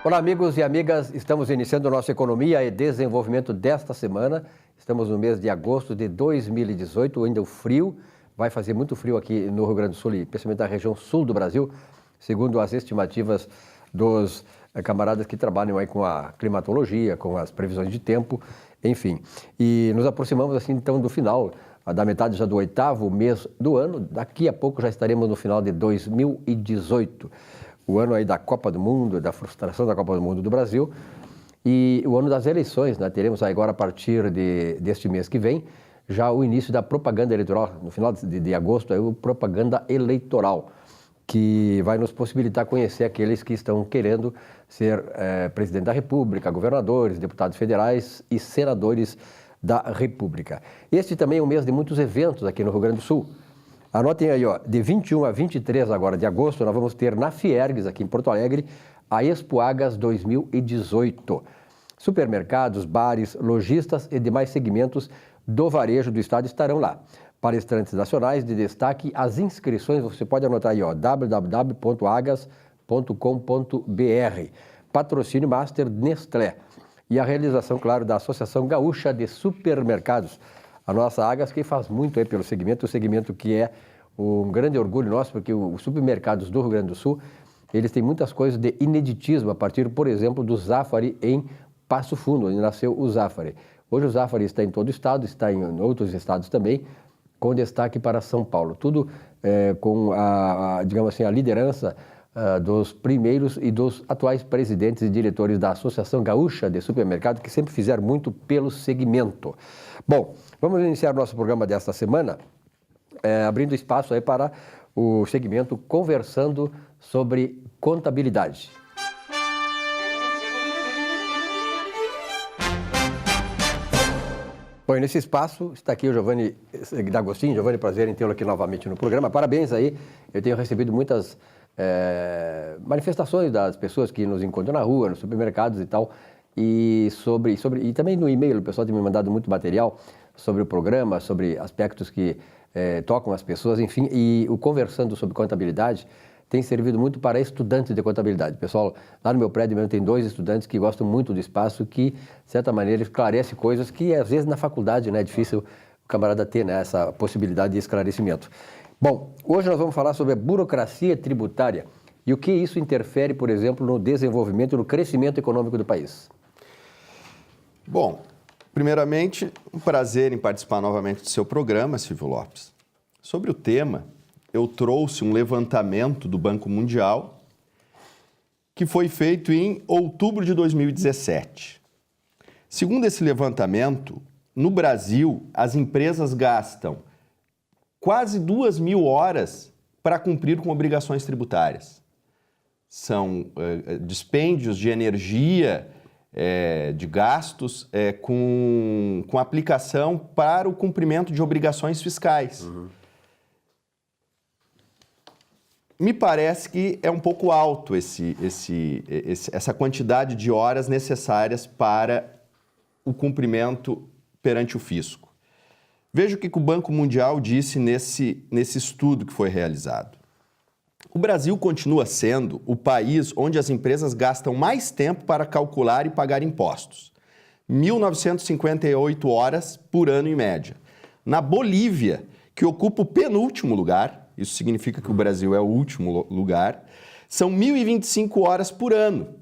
Olá, amigos e amigas. Estamos iniciando nossa Economia e Desenvolvimento desta semana. Estamos no mês de agosto de 2018, ainda o frio. Vai fazer muito frio aqui no Rio Grande do Sul, e principalmente na região sul do Brasil, segundo as estimativas dos camaradas que trabalham aí com a climatologia, com as previsões de tempo, enfim. E nos aproximamos assim então do final, da metade já do 8º mês do ano. Daqui a pouco já estaremos no final de 2018. O ano aí da Copa do Mundo, da frustração da Copa do Mundo do Brasil, e o ano das eleições, né? Teremos agora, a partir deste mês que vem, já o início da propaganda eleitoral, no final de agosto, a propaganda eleitoral, que vai nos possibilitar conhecer aqueles que estão querendo ser presidente da República, governadores, deputados federais e senadores da República. Este também é um mês de muitos eventos aqui no Rio Grande do Sul. Anotem aí, ó, de 21 a 23 agora de agosto, nós vamos ter na Fiergues, aqui em Porto Alegre, a Expo Agas 2018. Supermercados, bares, lojistas e demais segmentos do varejo do estado estarão lá. Palestrantes nacionais de destaque, as inscrições, você pode anotar aí, ó, www.agas.com.br. Patrocínio Master Nestlé. E a realização, claro, da Associação Gaúcha de Supermercados. A nossa Agas que faz muito aí pelo segmento, o segmento que é um grande orgulho nosso, porque os supermercados do Rio Grande do Sul, eles têm muitas coisas de ineditismo, a partir, por exemplo, do Zafari em Passo Fundo, onde nasceu o Zafari. Hoje o Zafari está em todo o estado, está em outros estados também, com destaque para São Paulo. Tudo com digamos assim, a liderança dos primeiros e dos atuais presidentes e diretores da Associação Gaúcha de Supermercado, que sempre fizeram muito pelo segmento. Bom, vamos iniciar nosso programa desta semana, abrindo espaço aí para o segmento Conversando sobre Contabilidade. Bom, nesse espaço está aqui o Giovanni D'Agostinho. Giovanni, prazer em tê-lo aqui novamente no programa. Parabéns aí, eu tenho recebido muitas manifestações das pessoas que nos encontram na rua, nos supermercados e tal, e também no e-mail o pessoal tem me mandado muito material sobre o programa, sobre aspectos que tocam as pessoas, enfim, e o Conversando sobre Contabilidade tem servido muito para estudantes de contabilidade. Pessoal, lá no meu prédio mesmo tem 2 estudantes que gostam muito do espaço, que, de certa maneira, esclarece coisas que, às vezes, na faculdade, né, é difícil o camarada ter, né, essa possibilidade de esclarecimento. Bom, hoje nós vamos falar sobre a burocracia tributária e o que isso interfere, por exemplo, no desenvolvimento e no crescimento econômico do país. Bom, primeiramente, um prazer em participar novamente do seu programa, Silvio Lopes. Sobre o tema, eu trouxe um levantamento do Banco Mundial que foi feito em outubro de 2017. Segundo esse levantamento, no Brasil, as empresas gastam quase 2.000 horas para cumprir com obrigações tributárias. São dispêndios de energia, de gastos com aplicação para o cumprimento de obrigações fiscais. Uhum. Me parece que é um pouco alto essa quantidade de horas necessárias para o cumprimento perante o fisco. Veja o que o Banco Mundial disse nesse estudo que foi realizado. O Brasil continua sendo o país onde as empresas gastam mais tempo para calcular e pagar impostos. 1.958 horas por ano em média. Na Bolívia, que ocupa o penúltimo lugar, isso significa que o Brasil é o último lugar, são 1.025 horas por ano.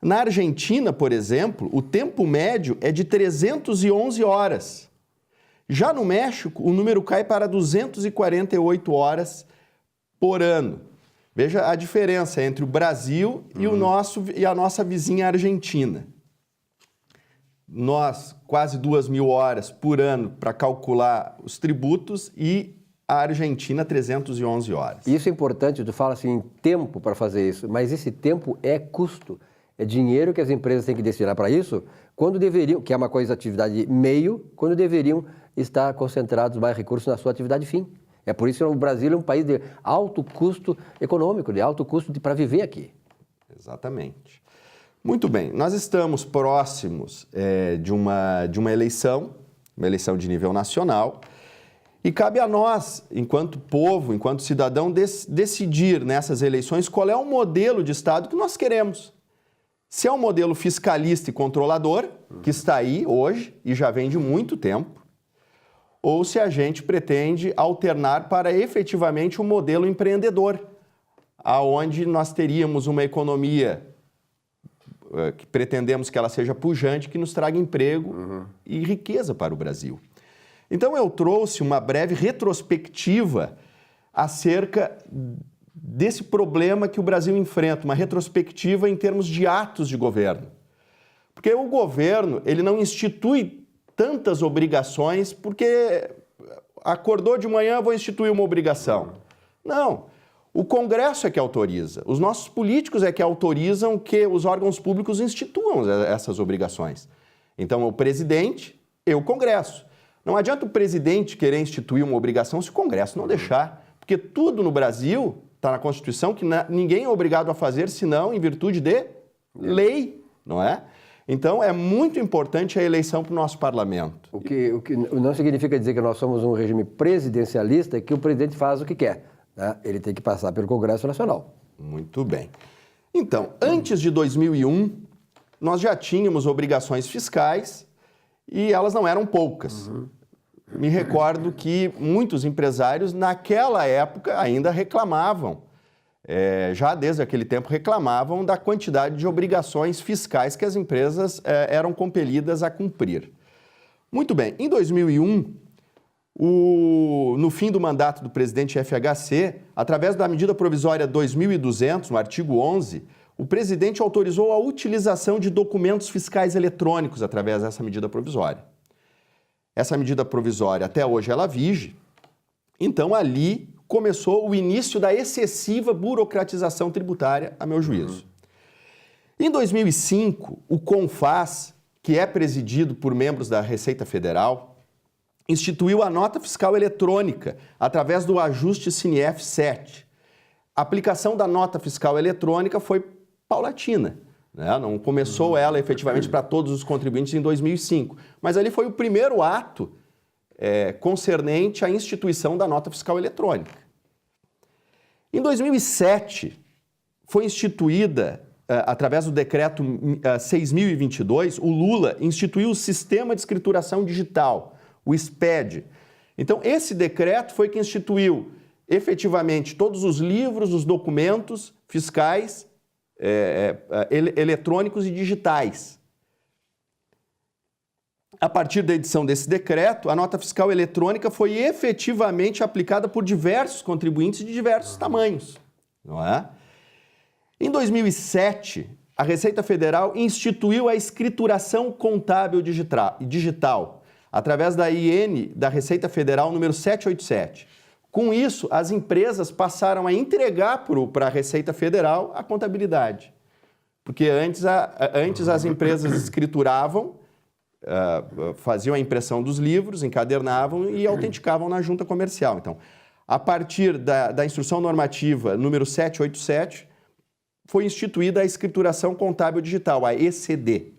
Na Argentina, por exemplo, o tempo médio é de 311 horas. Já no México, o número cai para 248 horas por ano. Veja a diferença entre o Brasil e a nossa vizinha Argentina. Nós, quase 2.000 horas por ano para calcular os tributos e a Argentina, 311 horas. Isso é importante, tu fala assim, tempo para fazer isso, mas esse tempo é custo, é dinheiro que as empresas têm que destinar para isso, quando deveriam, que é uma coisa, atividade meio, quando deveriam estar concentrados mais recursos na sua atividade fim. É por isso que o Brasil é um país de alto custo econômico, de alto custo para viver aqui. Exatamente. Muito bem, nós estamos próximos de uma eleição de nível nacional, e cabe a nós, enquanto povo, enquanto cidadão, decidir nessas eleições qual é o modelo de Estado que nós queremos. Se é um modelo fiscalista e controlador, que está aí hoje e já vem de muito tempo, ou se a gente pretende alternar para efetivamente um modelo empreendedor, aonde nós teríamos uma economia que pretendemos que ela seja pujante, que nos traga emprego e riqueza para o Brasil. Então eu trouxe uma breve retrospectiva acerca desse problema que o Brasil enfrenta, uma retrospectiva em termos de atos de governo. Porque o governo, ele não institui tantas obrigações porque acordou de manhã, vou instituir uma obrigação. Não. O Congresso é que autoriza. Os nossos políticos é que autorizam que os órgãos públicos instituam essas obrigações. Então, o presidente e o Congresso. Não adianta o presidente querer instituir uma obrigação se o Congresso não deixar. Porque tudo no Brasil está na Constituição que ninguém é obrigado a fazer senão em virtude de lei, não é? Então, é muito importante a eleição para o nosso parlamento. O que não significa dizer que nós somos um regime presidencialista, que o presidente faz o que quer, né? Ele tem que passar pelo Congresso Nacional. Muito bem. Então, antes de 2001, nós já tínhamos obrigações fiscais e elas não eram poucas. Me recordo que muitos empresários, naquela época, ainda reclamavam, já desde aquele tempo reclamavam da quantidade de obrigações fiscais que as empresas eram compelidas a cumprir. Muito bem, em 2001, no fim do mandato do presidente FHC, através da medida provisória 2200, no artigo 11, o presidente autorizou a utilização de documentos fiscais eletrônicos através dessa medida provisória. Essa medida provisória, até hoje, ela vige. Então, ali começou o início da excessiva burocratização tributária, a meu juízo. Em 2005, o CONFAS, que é presidido por membros da Receita Federal, instituiu a nota fiscal eletrônica através do ajuste SINIEF 7. A aplicação da nota fiscal eletrônica foi paulatina, né? Não começou ela efetivamente para todos os contribuintes em 2005, mas ali foi o primeiro ato concernente à instituição da nota fiscal eletrônica. Em 2007, foi instituída, através do decreto 6.022, o Lula instituiu o Sistema de Escrituração Digital, o SPED. Então, esse decreto foi que instituiu efetivamente todos os livros, os documentos fiscais eletrônicos e digitais. A partir da edição desse decreto, a nota fiscal eletrônica foi efetivamente aplicada por diversos contribuintes de diversos tamanhos, não é? Em 2007, a Receita Federal instituiu a escrituração contábil digital, através da IN da Receita Federal número 787. Com isso, as empresas passaram a entregar para a Receita Federal a contabilidade. Porque antes as empresas escrituravam, faziam a impressão dos livros, encadernavam e autenticavam na junta comercial. Então, a partir da Instrução Normativa número 787, foi instituída a escrituração contábil digital, a ECD.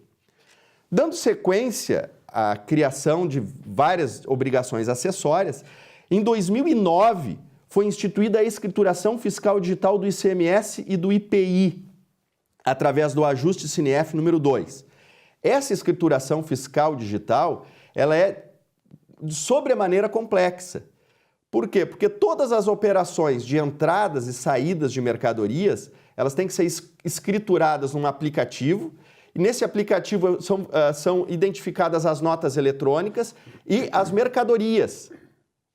Dando sequência à criação de várias obrigações acessórias, em 2009 foi instituída a escrituração fiscal digital do ICMS e do IPI, através do ajuste SINIEF número 2. Essa escrituração fiscal digital, ela é de sobremaneira complexa. Por quê? Porque todas as operações de entradas e saídas de mercadorias, elas têm que ser escrituradas num aplicativo, e nesse aplicativo são identificadas as notas eletrônicas e as mercadorias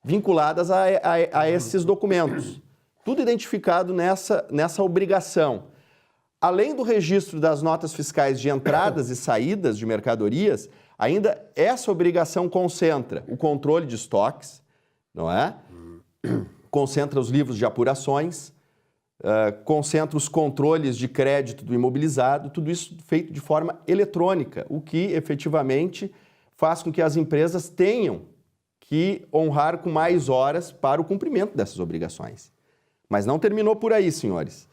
vinculadas a esses documentos. Tudo identificado nessa obrigação. Além do registro das notas fiscais de entradas e saídas de mercadorias, ainda essa obrigação concentra o controle de estoques, não é? Concentra os livros de apurações, concentra os controles de crédito do imobilizado, tudo isso feito de forma eletrônica, o que efetivamente faz com que as empresas tenham que honrar com mais horas para o cumprimento dessas obrigações. Mas não terminou por aí, senhores.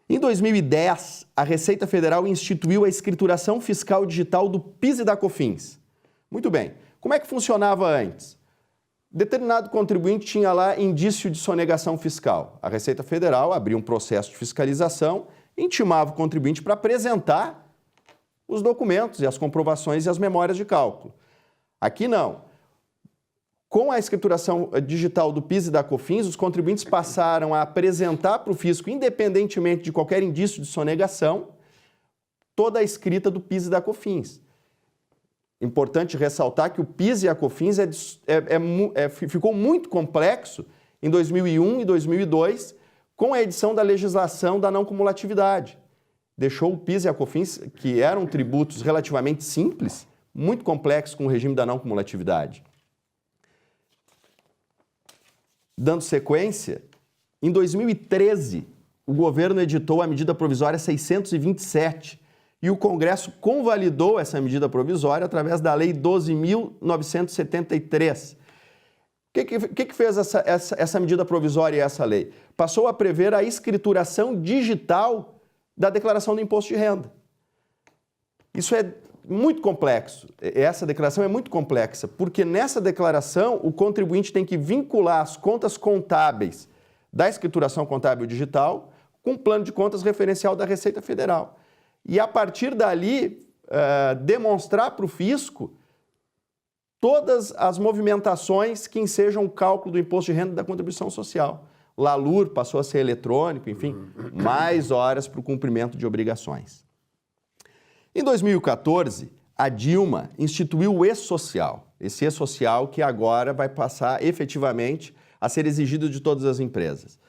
Em 2010, a Receita Federal instituiu a escrituração fiscal digital do PIS e da COFINS. Muito bem. Como é que funcionava antes? Determinado contribuinte tinha lá indício de sonegação fiscal. A Receita Federal abriu um processo de fiscalização intimava o contribuinte para apresentar os documentos e as comprovações e as memórias de cálculo. Aqui não. Com a escrituração digital do PIS e da COFINS, os contribuintes passaram a apresentar para o fisco, independentemente de qualquer indício de sonegação, toda a escrita do PIS e da COFINS. Importante ressaltar que o PIS e a COFINS ficou muito complexo em 2001 e 2002 com a edição da legislação da não cumulatividade. Deixou o PIS e a COFINS, que eram tributos relativamente simples, muito complexos com o regime da não cumulatividade. Dando sequência, em 2013, o governo editou a medida provisória 627 e o Congresso convalidou essa medida provisória através da Lei 12.973. O que fez essa medida provisória e essa lei? Passou a prever a escrituração digital da declaração do imposto de renda. Isso é muito complexo. Essa declaração é muito complexa, porque nessa declaração o contribuinte tem que vincular as contas contábeis da escrituração contábil digital com o plano de contas referencial da Receita Federal. E a partir dali, demonstrar para o fisco todas as movimentações que ensejam o cálculo do imposto de renda e da contribuição social. LALUR passou a ser eletrônico, enfim, mais horas para o cumprimento de obrigações. Em 2014, a Dilma instituiu o E-Social. Esse E-Social que agora vai passar efetivamente a ser exigido de todas as empresas.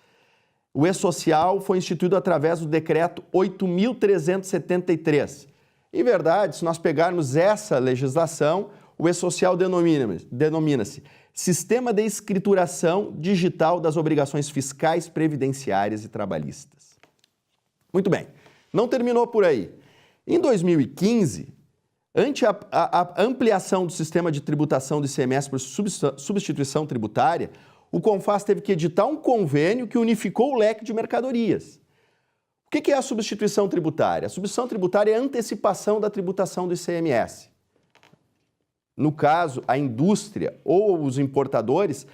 O E-Social foi instituído através do decreto 8.373. Em verdade, se nós pegarmos essa legislação, o E-Social denomina-se Sistema de Escrituração Digital das Obrigações Fiscais, Previdenciárias e Trabalhistas. Muito bem, não terminou por aí. Em 2015, ante a ampliação do sistema de tributação do ICMS por substituição tributária, o CONFAS teve que editar um convênio que unificou o leque de mercadorias. O que é a substituição tributária? A substituição tributária é a antecipação da tributação do ICMS. No caso, a indústria ou os importadores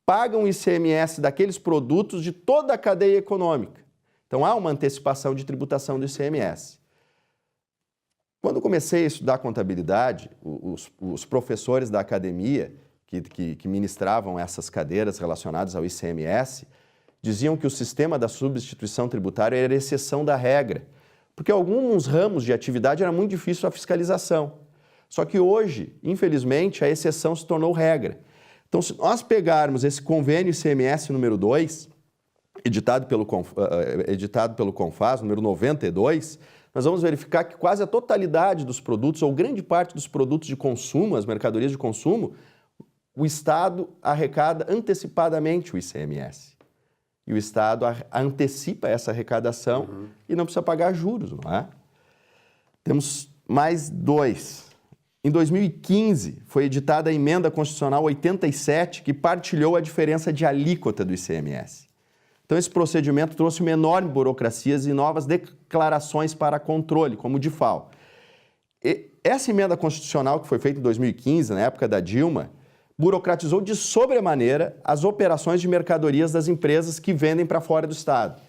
pagam o ICMS daqueles produtos de toda a cadeia econômica. Então, há uma antecipação de tributação do ICMS. Quando comecei a estudar contabilidade, os professores da academia que ministravam essas cadeiras relacionadas ao ICMS diziam que o sistema da substituição tributária era exceção da regra, porque alguns ramos de atividade era muito difícil a fiscalização. Só que hoje, infelizmente, a exceção se tornou regra. Então, se nós pegarmos esse convênio ICMS número 2, editado pelo CONFAS, número 92, nós vamos verificar que quase a totalidade dos produtos, ou grande parte dos produtos de consumo, as mercadorias de consumo, o Estado arrecada antecipadamente o ICMS. E o Estado antecipa essa arrecadação e não precisa pagar juros, não é? Temos mais dois. Em 2015, foi editada a Emenda Constitucional 87, que partilhou a diferença de alíquota do ICMS. Então, esse procedimento trouxe uma enorme burocracia e novas declarações para controle, como o DIFAL. Essa emenda constitucional que foi feita em 2015, na época da Dilma, burocratizou de sobremaneira as operações de mercadorias das empresas que vendem para fora do Estado.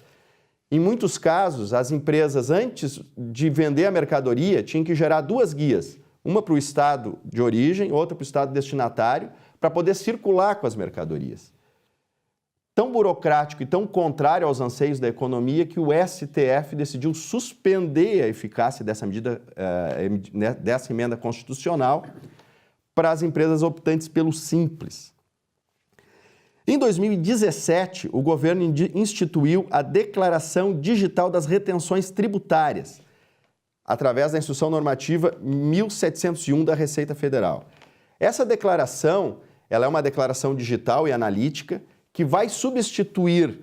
Em muitos casos, as empresas, antes de vender a mercadoria, tinham que gerar duas guias, uma para o Estado de origem, outra para o Estado destinatário, para poder circular com as mercadorias. Tão burocrático e tão contrário aos anseios da economia que o STF decidiu suspender a eficácia dessa medida, dessa emenda constitucional para as empresas optantes pelo Simples. Em 2017, o governo instituiu a Declaração Digital das Retenções Tributárias, através da Instrução Normativa 1701 da Receita Federal. Essa declaração, ela é uma declaração digital e analítica que vai substituir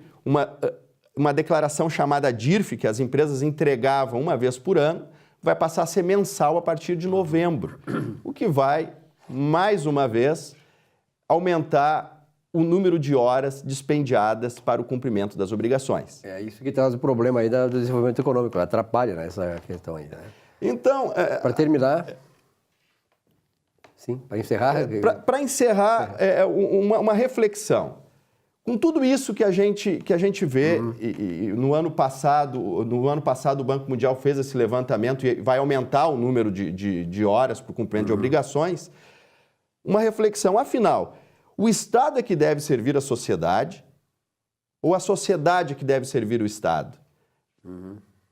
uma declaração chamada DIRF, que as empresas entregavam uma vez por ano, vai passar a ser mensal a partir de novembro, o que vai, mais uma vez, aumentar o número de horas dispendiadas para o cumprimento das obrigações. É isso que traz o problema aí do desenvolvimento econômico, atrapalha, né, essa questão aí. Né? Então... para terminar... Sim, para encerrar... Para encerrar, uma reflexão. Com tudo isso que a gente vê, e no ano passado o Banco Mundial fez esse levantamento e vai aumentar o número de horas para o cumprimento de obrigações, uma reflexão, afinal, o Estado é que deve servir a sociedade ou a sociedade é que deve servir o Estado?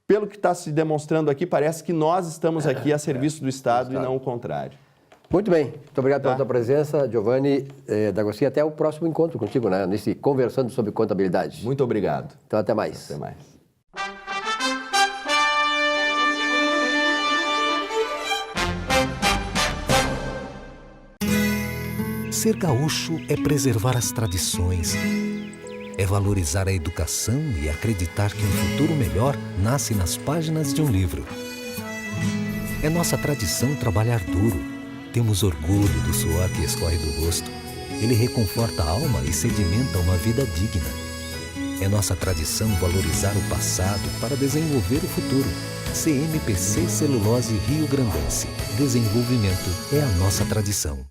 Pelo que está se demonstrando aqui, parece que nós estamos aqui a serviço do Estado e não o contrário. Muito bem. Muito obrigado pela tua presença, Giovanni D'Agostino. Até o próximo encontro contigo, né? Nesse Conversando sobre Contabilidade. Muito obrigado. Então, até mais. Até mais. Ser gaúcho é preservar as tradições, é valorizar a educação e acreditar que um futuro melhor nasce nas páginas de um livro. É nossa tradição trabalhar duro. Temos orgulho do suor que escorre do rosto. Ele reconforta a alma e sedimenta uma vida digna. É nossa tradição valorizar o passado para desenvolver o futuro. CMPC Celulose Rio Grandense. Desenvolvimento é a nossa tradição.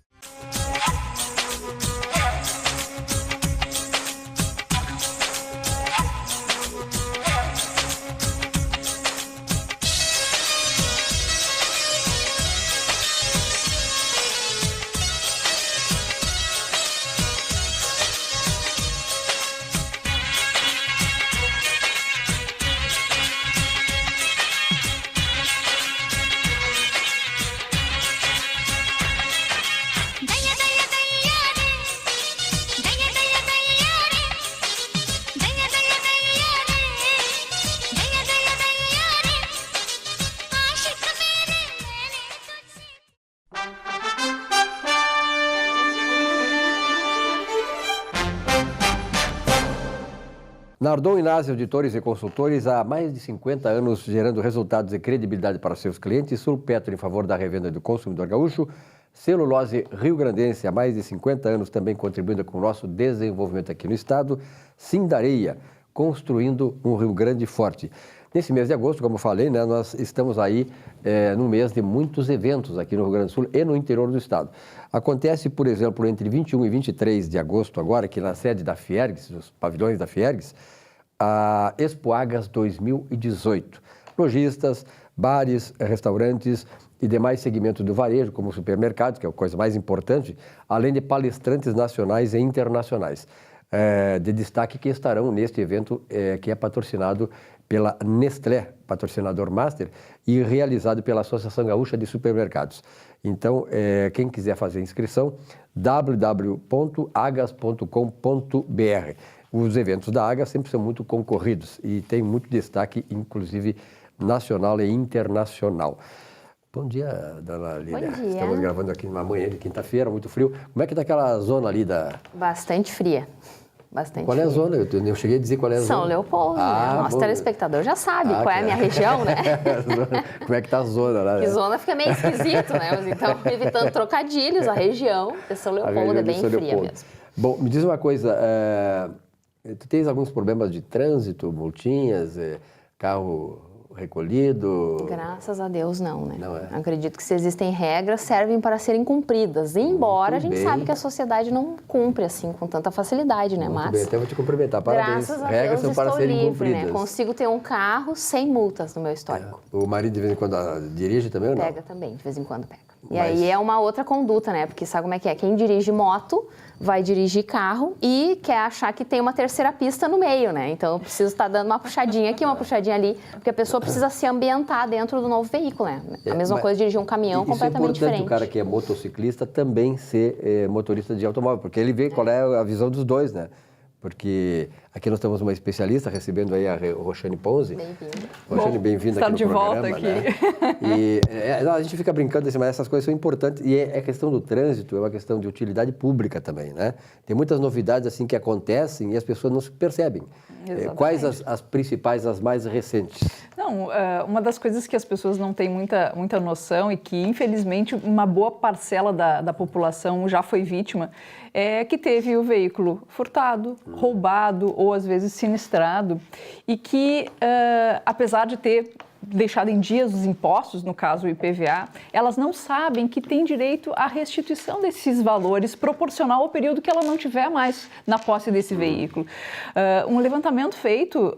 Nardon Inácio Auditores e Consultores, há mais de 50 anos gerando resultados e credibilidade para seus clientes. Sulpetro em favor da revenda do consumidor gaúcho. Celulose Rio Grandense, há mais de 50 anos também contribuindo com o nosso desenvolvimento aqui no estado. Sindareia, construindo um Rio Grande forte. Nesse mês de agosto, como eu falei, né, nós estamos aí num mês de muitos eventos aqui no Rio Grande do Sul e no interior do estado. Acontece, por exemplo, entre 21 e 23 de agosto agora, aqui na sede da Fiergs, nos pavilhões da Fiergs, a Expo Agas 2018. Lojistas, bares, restaurantes e demais segmentos do varejo, como supermercados, que é a coisa mais importante, além de palestrantes nacionais e internacionais. De destaque que estarão neste evento que é patrocinado pela Nestlé, patrocinador master, e realizado pela Associação Gaúcha de Supermercados. Então, quem quiser fazer inscrição, www.agas.com.br. Os eventos da Agas sempre são muito concorridos e tem muito destaque, inclusive nacional e internacional. Bom dia, dona Lília. Bom dia. Estamos gravando aqui numa manhã de quinta-feira, muito frio. Como é que está aquela zona ali da... Bastante fria. Bastante Qual é a fria. zona? Eu cheguei a dizer qual é a zona. São Leopoldo, né? Nosso telespectador já sabe qual é a minha região, né? Como é que tá a zona lá? Que zona fica meio esquisito, né? Então, evitando trocadilhos, a região de São Leopoldo é bem fria mesmo. Bom, me diz uma coisa, tu tens alguns problemas de trânsito, multinhas, carro recolhido? Graças a Deus não, né? Não é? Acredito que se existem regras, servem para serem cumpridas. Embora a gente sabe que a sociedade não cumpre assim com tanta facilidade, né? Muito Mas bem, até vou te cumprimentar. Parabéns. graças a Regras Deus são para estou serem livre, cumpridas. né? Consigo ter um carro sem multas no meu histórico. O marido de vez em quando dirige também ou não? Pega também, de vez em quando pega. E aí é uma outra conduta, né? Porque sabe como é que é? Quem dirige moto vai dirigir carro e quer achar que tem uma terceira pista no meio, né? Então eu preciso estar dando uma puxadinha aqui, uma puxadinha ali, porque a pessoa precisa se ambientar dentro do novo veículo, né? A mesma coisa dirigir um caminhão completamente diferente. Isso é importante o cara que é motociclista também ser motorista de automóvel, porque ele vê qual é a visão dos dois, né? Porque aqui nós temos uma especialista recebendo aí a Roxane Ponzi. Bem-vinda. Roxane, bem-vinda aqui no programa. Estar de volta aqui. Né? E a gente fica brincando assim, mas essas coisas são importantes. E a questão do trânsito é uma questão de utilidade pública também, né? Tem muitas novidades assim que acontecem e as pessoas não se percebem. Quais as principais, as mais recentes? Não, uma das coisas que as pessoas não têm muita noção e que, infelizmente, uma boa parcela da população já foi vítima é que teve o veículo furtado, roubado ou, às vezes, sinistrado e que, apesar de ter deixado em dias os impostos, no caso o IPVA, elas não sabem que tem direito à restituição desses valores proporcional ao período que ela não tiver mais na posse desse veículo. Um levantamento feito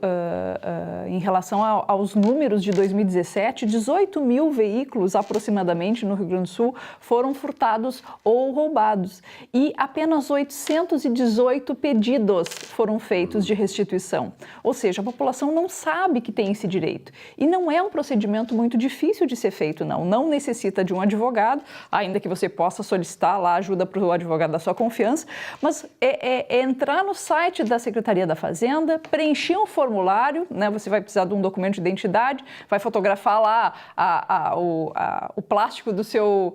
em relação aos números de 2017, 18 mil veículos aproximadamente no Rio Grande do Sul foram furtados ou roubados e apenas 818 pedidos foram feitos de restituição. Ou seja, a população não sabe que tem esse direito. E não é um procedimento muito difícil de ser feito, não. Não necessita de um advogado, ainda que você possa solicitar lá ajuda para o advogado da sua confiança, mas é entrar no site da Secretaria da Fazenda, preencher um formulário, né? Você vai precisar de um documento de identidade, vai fotografar lá o plástico do seu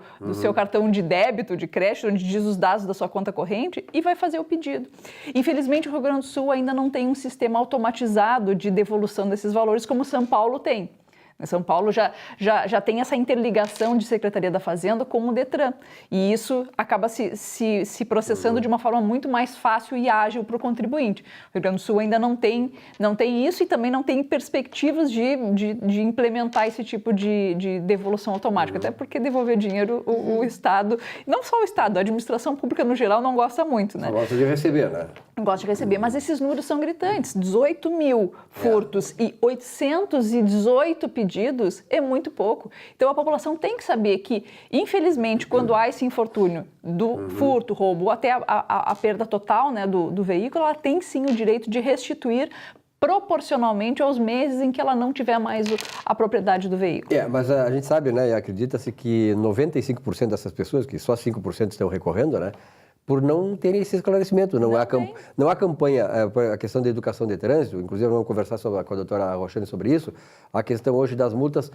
cartão de débito, de crédito, onde diz os dados da sua conta corrente e vai fazer o pedido. Infelizmente, o Rio Grande do Sul ainda não tem um sistema automatizado de devolução desses valores como São Paulo tem. São Paulo já tem essa interligação de Secretaria da Fazenda com o Detran. E isso acaba se processando de uma forma muito mais fácil e ágil para o contribuinte. O Rio Grande do Sul ainda não tem isso e também não tem perspectivas de implementar esse tipo de devolução automática. Até porque devolver dinheiro o Estado, não só o Estado, a administração pública no geral não gosta muito, né? Não gosta de receber, né? Não gosta de receber, mas esses números são gritantes. 18 mil furtos e 818 pedidos é muito pouco. Então a população tem que saber que, infelizmente, quando há esse infortúnio do furto, roubo ou até a perda total, né, do veículo, ela tem sim o direito de restituir proporcionalmente aos meses em que ela não tiver mais a propriedade do veículo. Mas a gente sabe, né, e acredita-se que 95% dessas pessoas, que só 5% estão recorrendo, né, por não terem esse esclarecimento. Não há campanha, a questão da educação de trânsito, inclusive vamos conversar com a doutora Roxane sobre isso, a questão hoje das multas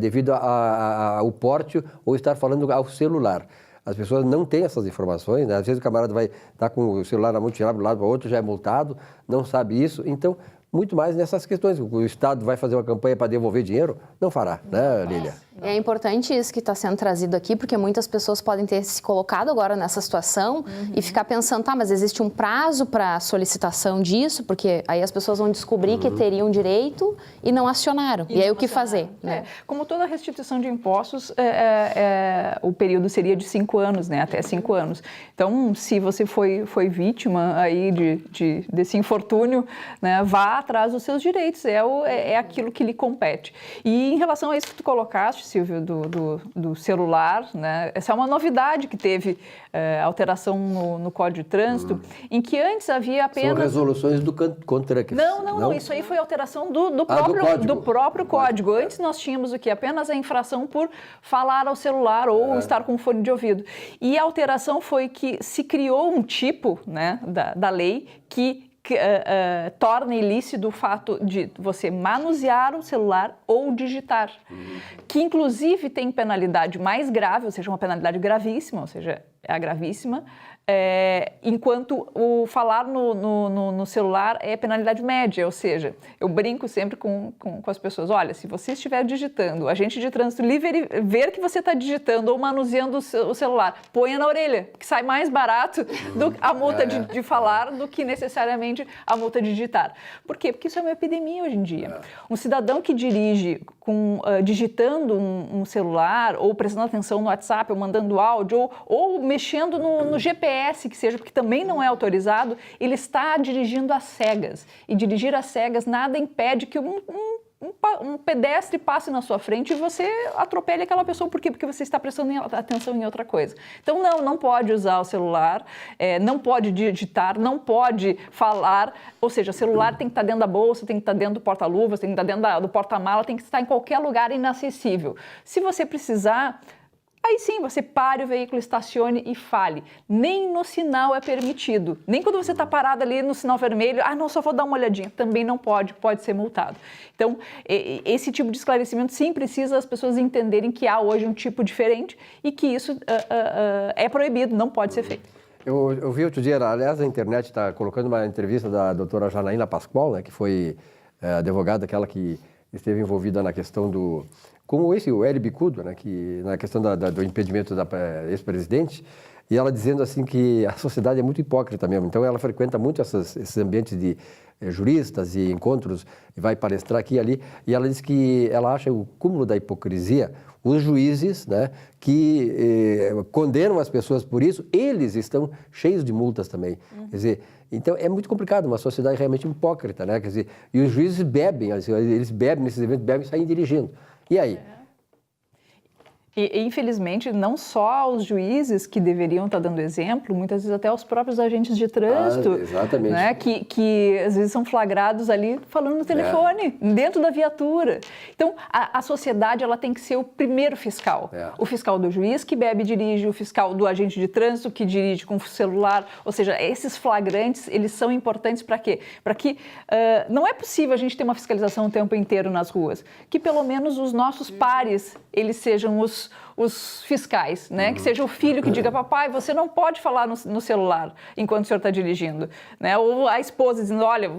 devido ao porte ou estar falando ao celular. As pessoas não têm essas informações, né? Às vezes o camarada vai estar com o celular na mão, tirar de um lado para o outro, já é multado, não sabe isso. Então, muito mais nessas questões. O Estado vai fazer uma campanha para devolver dinheiro? Não fará, né, Lília? É importante isso que está sendo trazido aqui, porque muitas pessoas podem ter se colocado agora nessa situação e ficar pensando, tá, mas existe um prazo para solicitação disso, porque aí as pessoas vão descobrir que teriam direito e não acionaram. E aí o que fazer? Né? Como toda restituição de impostos, o período seria de 5 anos, né, até 5 anos. Então, se você foi vítima aí desse infortúnio, né, vá atrás dos seus direitos, é aquilo que lhe compete. E em relação a isso que tu colocaste, Silvio, do celular, né? Essa é uma novidade que teve alteração no Código de Trânsito, em que antes havia apenas... São resoluções do contra... Não, isso aí foi alteração do próprio código. Antes nós tínhamos o quê? Apenas a infração por falar ao celular ou estar com fone de ouvido. E a alteração foi que se criou um tipo, né, da lei que torna ilícito o fato de você manusear o celular ou digitar, que inclusive tem penalidade mais grave, ou seja, uma penalidade gravíssima, ou seja, é a gravíssima, enquanto o falar no celular é penalidade média, ou seja, eu brinco sempre com as pessoas, olha, se você estiver digitando, agente de trânsito ver que você está digitando ou manuseando o celular, ponha na orelha, que sai mais barato a multa de falar do que necessariamente a multa de digitar. Por quê? Porque isso é uma epidemia hoje em dia. Um cidadão que dirige digitando um celular ou prestando atenção no WhatsApp ou mandando áudio ou mexendo no GPS, que seja, porque também não é autorizado, ele está dirigindo às cegas. E dirigir às cegas nada impede que um pedestre passe na sua frente e você atropele aquela pessoa. Por quê? Porque você está prestando atenção em outra coisa. Então, não pode usar o celular, não pode digitar, não pode falar. Ou seja, o celular tem que estar dentro da bolsa, tem que estar dentro do porta-luvas, tem que estar dentro do porta-mala, tem que estar em qualquer lugar inacessível. Se você precisar... Aí sim, você pare o veículo, estacione e fale. Nem no sinal é permitido. Nem quando você está parado ali no sinal vermelho, não, só vou dar uma olhadinha. Também não pode ser multado. Então, esse tipo de esclarecimento sim precisa as pessoas entenderem que há hoje um tipo diferente e que isso é proibido, não pode ser feito. Eu vi outro dia, aliás, a internet está colocando uma entrevista da doutora Janaína Pascoal, né, que foi advogada, aquela que esteve envolvida na questão com o Hélio Bicudo, né, que, na questão do impedimento da ex-presidente, e ela dizendo assim que a sociedade é muito hipócrita mesmo. Então ela frequenta muito esses ambientes de juristas e encontros, e vai palestrar aqui e ali, e ela diz que ela acha o cúmulo da hipocrisia os juízes, né, que condenam as pessoas por isso, eles estão cheios de multas também. Quer dizer, então é muito complicado, uma sociedade realmente hipócrita, né? Quer dizer, e os juízes bebem, assim, eles bebem nesses eventos, bebem e saem dirigindo. E aí? E, infelizmente, não só os juízes que deveriam estar dando exemplo, muitas vezes até os próprios agentes de trânsito, exatamente. Né, que às vezes são flagrados ali falando no telefone, dentro da viatura. Então, a sociedade ela tem que ser o primeiro fiscal. O fiscal do juiz que bebe e dirige, o fiscal do agente de trânsito que dirige com o celular. Ou seja, esses flagrantes, eles são importantes para quê? Para que não é possível a gente ter uma fiscalização o tempo inteiro nas ruas. Que pelo menos os nossos pares, eles sejam os fiscais, né? Que seja o filho que diga, papai, você não pode falar no celular enquanto o senhor está dirigindo, né? Ou a esposa dizendo, olha,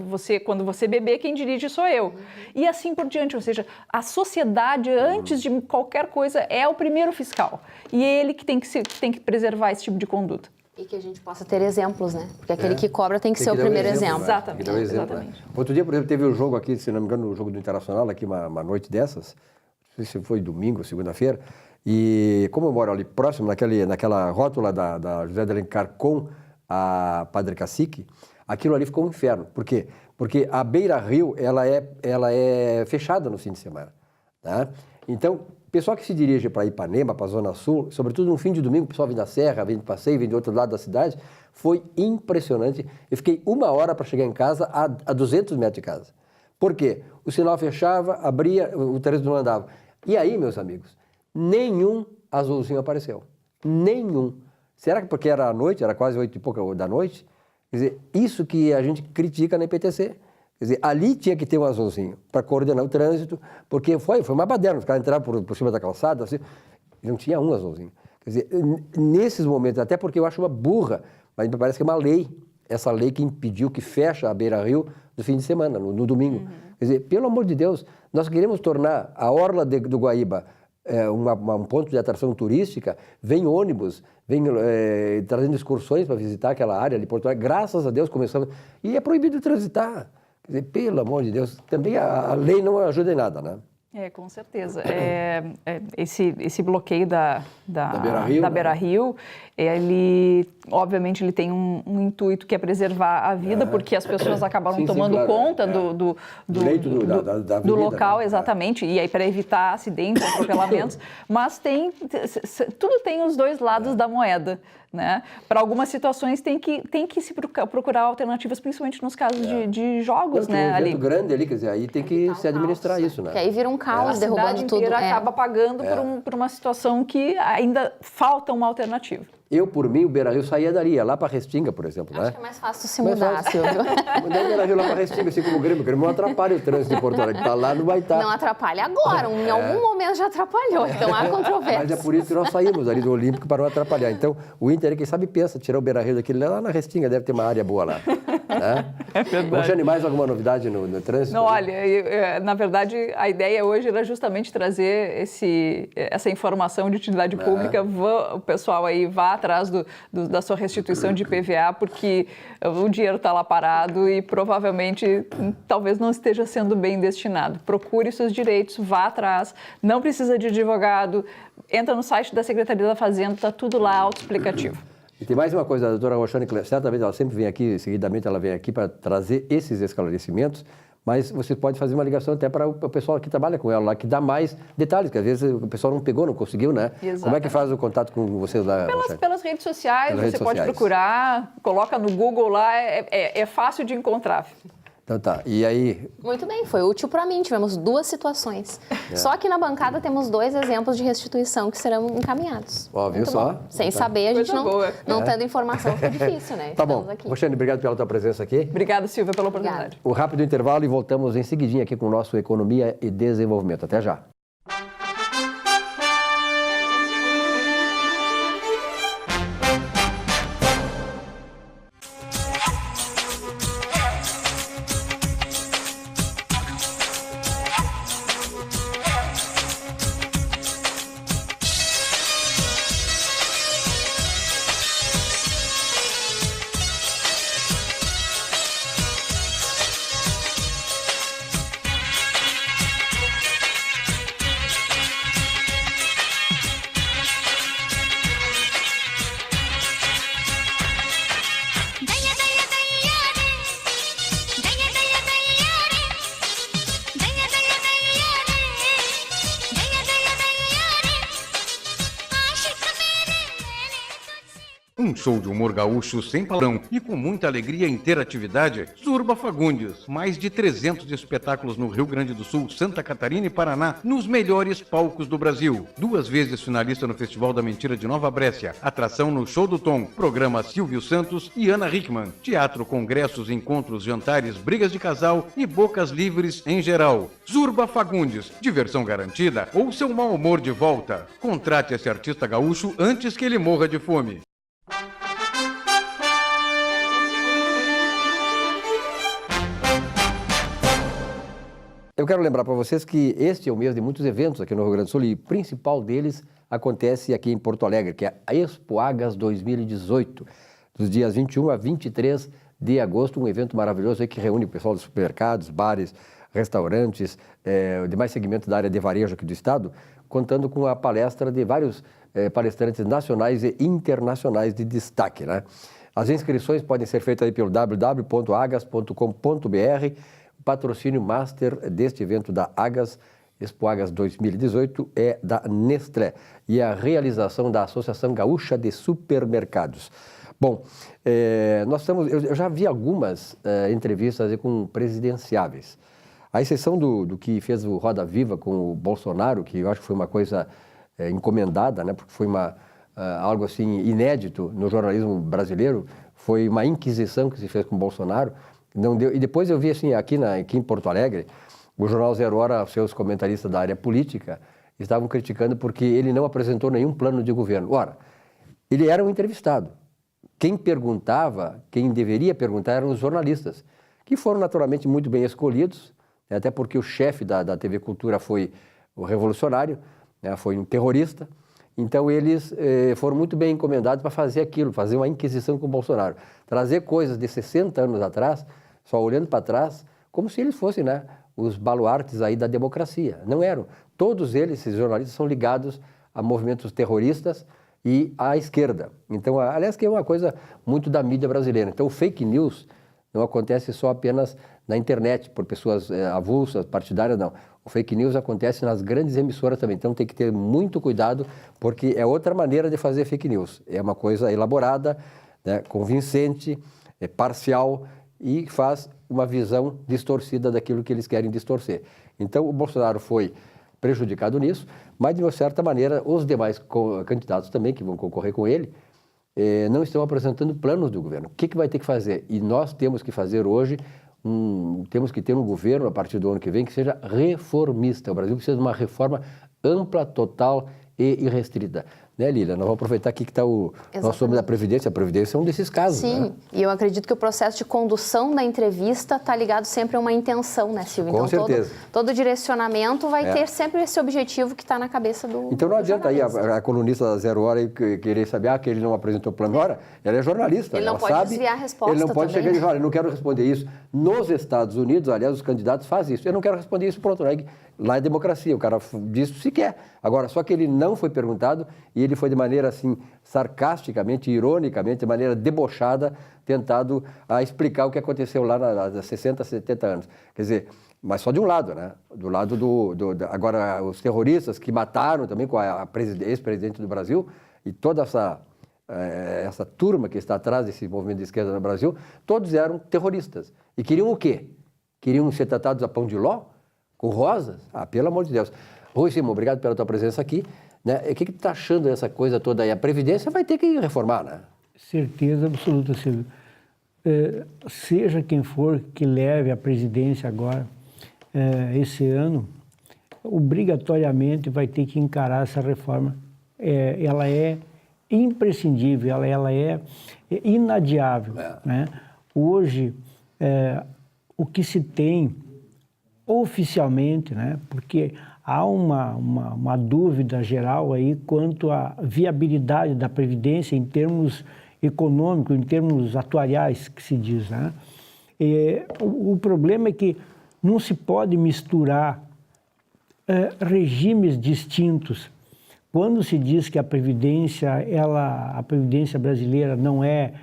quando você beber, quem dirige sou eu. E assim por diante, ou seja, a sociedade, antes de qualquer coisa, é o primeiro fiscal. E é ele que tem que preservar esse tipo de conduta. E que a gente possa ter exemplos, né? Porque aquele que cobra tem que ser o primeiro exemplo. Né? Exatamente. Exatamente. Outro dia, por exemplo, teve um jogo aqui, se não me engano, no jogo do Internacional, aqui uma noite dessas, não sei se foi domingo ou segunda-feira, e como eu moro ali próximo, naquela rótula da José de Alencar com a Padre Cacique, aquilo ali ficou um inferno. Por quê? Porque a Beira-Rio, ela é fechada no fim de semana. Tá? Então, o pessoal que se dirige para Ipanema, para a Zona Sul, sobretudo no fim de domingo, o pessoal vem da Serra, vem de passeio, vem de outro lado da cidade, foi impressionante. Eu fiquei 1 hora para chegar em casa, a 200 metros de casa. Por quê? O sinal fechava, abria, o trânsito não andava. E aí, meus amigos, nenhum azulzinho apareceu. Nenhum. Será que porque era à noite, era quase 8 e pouca da noite? Quer dizer, isso que a gente critica na IPTC. Quer dizer, ali tinha que ter um azulzinho para coordenar o trânsito, porque foi uma baderna, os caras entravam por cima da calçada, assim, e não tinha um azulzinho. Quer dizer, nesses momentos, até porque eu acho uma burra, mas me parece que é uma lei, essa lei que impediu que fecha a Beira-Rio no fim de semana, no domingo. Quer dizer, pelo amor de Deus, nós queremos tornar a orla do Guaíba um ponto de atração turística, vem ônibus, vem trazendo excursões para visitar aquela área de Porto Alegre, graças a Deus começamos, e é proibido transitar. Quer dizer, pelo amor de Deus, também a lei não ajuda em nada, né? Com certeza. Esse bloqueio da Beira-Rio, ele, obviamente, ele tem um intuito que é preservar a vida, porque as pessoas acabaram tomando conta do local, né? Exatamente, e aí para evitar acidentes, atropelamentos, mas tudo tem os dois lados da moeda. Né? Para algumas situações tem que se procurar alternativas, principalmente nos casos de jogos, né? Um evento grande ali, quer dizer, aí tem que se administrar isso, né? Que aí vira um caos, derrubando tudo. A cidade inteira acaba pagando por uma situação que ainda falta uma alternativa. Eu, por mim, o Beira-Rio saía dali, ia lá para Restinga, por exemplo. Acho que é mais fácil se mudar, Silvio. Mandar o Beira-Rio lá para Restinga, assim como o Grêmio não atrapalha o trânsito de Porto Alegre, está lá, não vai estar. Não atrapalha agora, em algum momento já atrapalhou, então há controvérsia. Mas é por isso que nós saímos ali do Olímpico para não atrapalhar. Então, o Inter, quem sabe, pensa, tirar o Beira-Rio daquele lá na Restinga, deve ter uma área boa lá. Né? É verdade. Roxane, mais alguma novidade no trânsito? Não, olha, na verdade, a ideia hoje era justamente trazer essa informação de utilidade pública. O pessoal aí vá atrás da sua restituição de IPVA, porque o dinheiro está lá parado e provavelmente talvez não esteja sendo bem destinado. Procure seus direitos, vá atrás, não precisa de advogado, entra no site da Secretaria da Fazenda, está tudo lá autoexplicativo. E tem mais uma coisa, a doutora Roxane, certamente ela sempre vem aqui, seguidamente ela vem aqui para trazer esses esclarecimentos, mas você pode fazer uma ligação até para o pessoal que trabalha com ela lá, que dá mais detalhes, que às vezes o pessoal não pegou, não conseguiu, né? Exatamente. Como é que faz o contato com vocês lá? Pelas redes sociais, você pode procurar, coloca no Google lá, é fácil de encontrar. Então tá, e aí? Muito bem, foi útil para mim, tivemos 2 situações. Só que na bancada temos 2 exemplos de restituição que serão encaminhados. Ó, viu só? Sem saber, a gente não tendo informação fica difícil, né? Tá bom. Roxane, obrigado pela tua presença aqui. Obrigada, Silvia, pela oportunidade. Um rápido intervalo e voltamos em seguidinho aqui com o nosso Economia e Desenvolvimento. Até já. Um show de humor gaúcho sem palavrão e com muita alegria e interatividade. Zurba Fagundes. Mais de 300 espetáculos no Rio Grande do Sul, Santa Catarina e Paraná, nos melhores palcos do Brasil. 2 vezes finalista no Festival da Mentira de Nova Brécia. Atração no Show do Tom. Programa Silvio Santos e Ana Hickman. Teatro, congressos, encontros, jantares, brigas de casal e bocas livres em geral. Zurba Fagundes. Diversão garantida ou seu mau humor de volta. Contrate esse artista gaúcho antes que ele morra de fome. Eu quero lembrar para vocês que este é o mês de muitos eventos aqui no Rio Grande do Sul e o principal deles acontece aqui em Porto Alegre, que é a Expo Agas 2018, dos dias 21 a 23 de agosto, um evento maravilhoso aí que reúne o pessoal dos supermercados, bares, restaurantes, demais segmentos da área de varejo aqui do estado, contando com a palestra de vários palestrantes nacionais e internacionais de destaque, né? As inscrições podem ser feitas aí pelo www.agas.com.br. O patrocínio master deste evento da Agas, Expo Agas 2018, é da Nestlé e a realização da Associação Gaúcha de Supermercados. Bom, eu já vi algumas entrevistas aí com presidenciáveis. À exceção do que fez o Roda Viva com o Bolsonaro, que eu acho que foi uma coisa encomendada, né, porque foi algo assim inédito no jornalismo brasileiro, foi uma inquisição que se fez com o Bolsonaro. Não deu. E depois eu vi assim, aqui em Porto Alegre, o Jornal Zero Hora, seus comentaristas da área política, estavam criticando porque ele não apresentou nenhum plano de governo. Ora, ele era um entrevistado. Quem perguntava, quem deveria perguntar eram os jornalistas, que foram naturalmente muito bem escolhidos, até porque o chefe da TV Cultura foi o revolucionário, né, foi um terrorista. Então eles foram muito bem encomendados para fazer aquilo, fazer uma inquisição com o Bolsonaro. Trazer coisas de 60 anos atrás, só olhando para trás, como se eles fossem, né, os baluartes aí da democracia. Não eram. Todos eles, esses jornalistas, são ligados a movimentos terroristas e à esquerda. Então, aliás, que é uma coisa muito da mídia brasileira. Então, o fake news não acontece só apenas na internet, por pessoas avulsas, partidárias, não. O fake news acontece nas grandes emissoras também. Então, tem que ter muito cuidado, porque é outra maneira de fazer fake news. É uma coisa elaborada, né, convincente, parcial e faz uma visão distorcida daquilo que eles querem distorcer. Então, o Bolsonaro foi prejudicado nisso, mas, de uma certa maneira, os demais candidatos também, que vão concorrer com ele, não estão apresentando planos do governo. O que vai ter que fazer? E nós temos que fazer hoje, temos que ter um governo, a partir do ano que vem, que seja reformista. O Brasil precisa de uma reforma ampla, total e irrestrita. Né, Lília? Nós vamos aproveitar aqui que está o nosso homem da Previdência. A Previdência é um desses casos. Sim, né? E eu acredito que o processo de condução da entrevista está ligado sempre a uma intenção, né, Silvio? Com certeza. Todo direcionamento vai ter sempre esse objetivo que está na cabeça do Então não adianta aí a colunista da Zero Hora querer saber que ele não apresentou plano. Ora, ela é jornalista. Ele não pode desviar a resposta. Ele não pode chegar e dizer, olha, eu não quero responder isso. Nos Estados Unidos, aliás, os candidatos fazem isso. Eu não quero responder isso, pronto. Lá é democracia, o cara diz se quer. Agora, só que ele não foi perguntado e ele foi de maneira assim, sarcasticamente, ironicamente, de maneira debochada, tentado explicar o que aconteceu lá há 60, 70 anos. Quer dizer, mas só de um lado, né? Do lado agora, os terroristas que mataram também com a ex-presidente do Brasil e toda essa turma que está atrás desse movimento de esquerda no Brasil, todos eram terroristas. E queriam o quê? Queriam ser tratados a pão de ló? Com rosas? Pelo amor de Deus. Rui Simão, obrigado pela tua presença aqui. Né? O que tu está achando dessa coisa toda aí? A Previdência vai ter que reformar, né? Certeza absoluta, Silvio. Seja quem for que leve a presidência agora, esse ano, obrigatoriamente vai ter que encarar essa reforma. Ela é imprescindível, ela é inadiável. Né? Hoje, o que se tem oficialmente, né? Porque há uma dúvida geral aí quanto à viabilidade da Previdência em termos econômicos, em termos atuariais, que se diz, né? O problema é que não se pode misturar regimes distintos. Quando se diz que a Previdência brasileira não é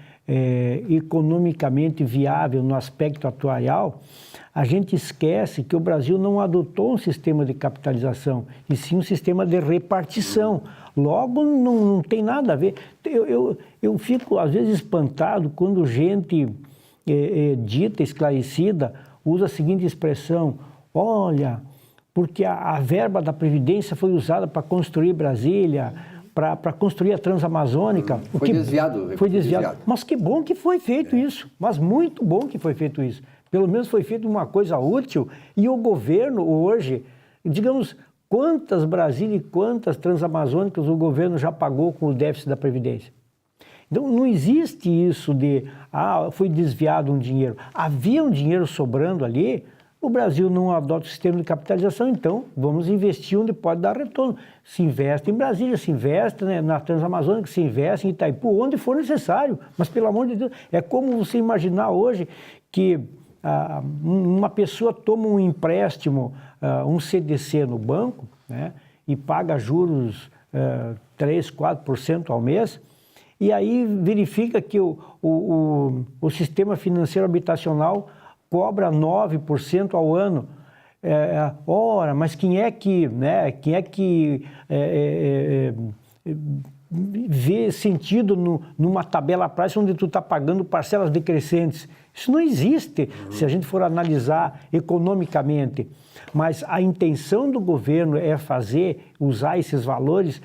economicamente viável no aspecto atuarial, a gente esquece que o Brasil não adotou um sistema de capitalização, e sim um sistema de repartição. Logo, não tem nada a ver. Eu fico, às vezes, espantado quando gente dita, esclarecida, usa a seguinte expressão: olha, porque a verba da Previdência foi usada para construir Brasília, para construir a Transamazônica. Foi desviado. Foi desviado. Mas que bom que foi feito isso, mas muito bom que foi feito isso. Pelo menos foi feito uma coisa útil, e o governo hoje, digamos, quantas Brasília e quantas Transamazônicas o governo já pagou com o déficit da Previdência? Então, não existe isso de, foi desviado um dinheiro. Havia um dinheiro sobrando ali, o Brasil não adota o sistema de capitalização, então vamos investir onde pode dar retorno. Se investe em Brasília, se investe, né, na Transamazônica, se investe em Itaipu, onde for necessário. Mas, pelo amor de Deus, é como você imaginar hoje que uma pessoa toma um empréstimo, um CDC no banco, né, e paga juros 3%, 4% ao mês, e aí verifica que o sistema financeiro habitacional cobra 9% ao ano. Ora, mas quem é que vê sentido numa tabela prática onde tu está pagando parcelas decrescentes? Isso não existe, se a gente for analisar economicamente. Mas a intenção do governo é usar esses valores,